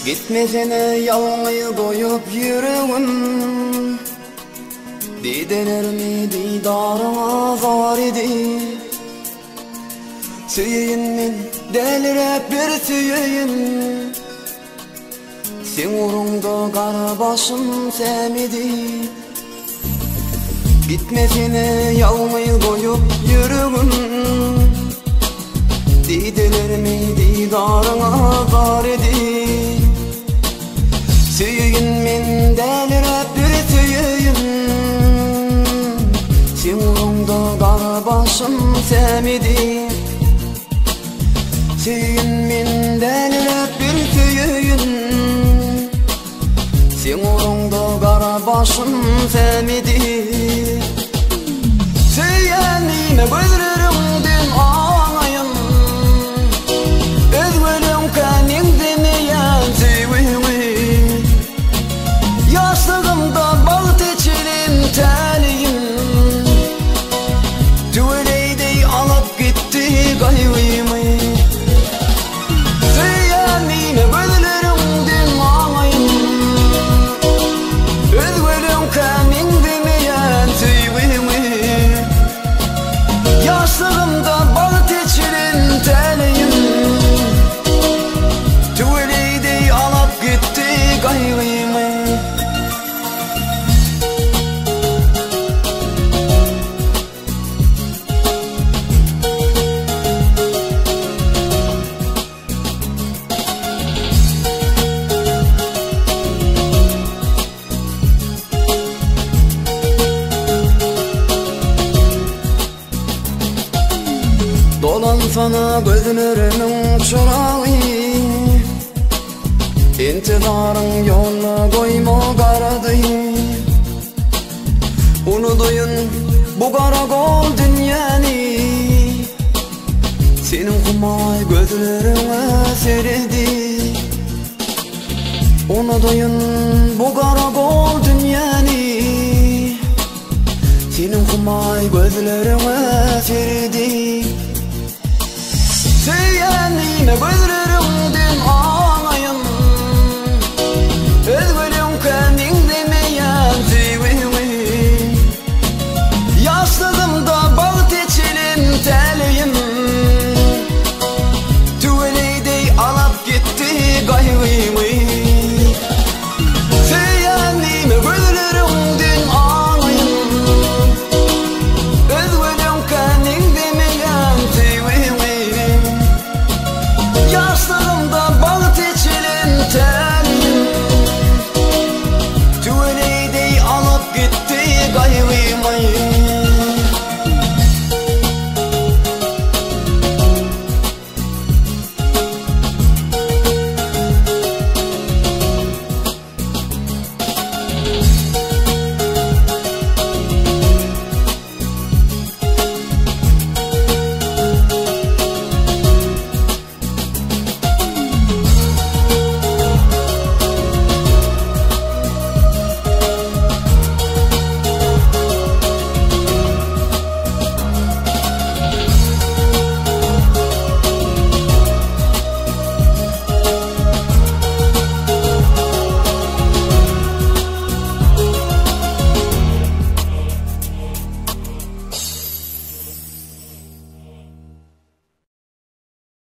Gitmesene yalnız koyup yüreğim, didelerimi didarına zar idi. Süyeyim men delirep bir süyeyim, sen uğrunda kara başım semidi. Gitmesene yalnız koyup yüreğim, didelerimi didarına zar idi. Süyeyim men delirep bir süyeyim, sen uğrunda kara başım semidi. Süyeyim men delirep bir süyeyim, sen uğrunda kara başım semidi. Süyenime gözlerimden ağlayım, özgürüm kanimden yan süyeyim. Yaşlığımda bağıt içilim teliyim, tüveleydi alıp gitti gayrımı. Süyenime gözlerimden ağlayım, özgürüm kanimden yan süyeyim. Yaşlığımda bağıt içilim teliyim, tüveleydi alıp gitti gayrımı. Dolan sana gözlerimin çırağı, İntizarın yoluna koyma karadı. Unutuyun bu karakol dünyanı, senin kumay gözlerine serdi. Unutuyun bu karakol dünyanı, senin kumay gözlerine serdi. Süyenime gözlerimden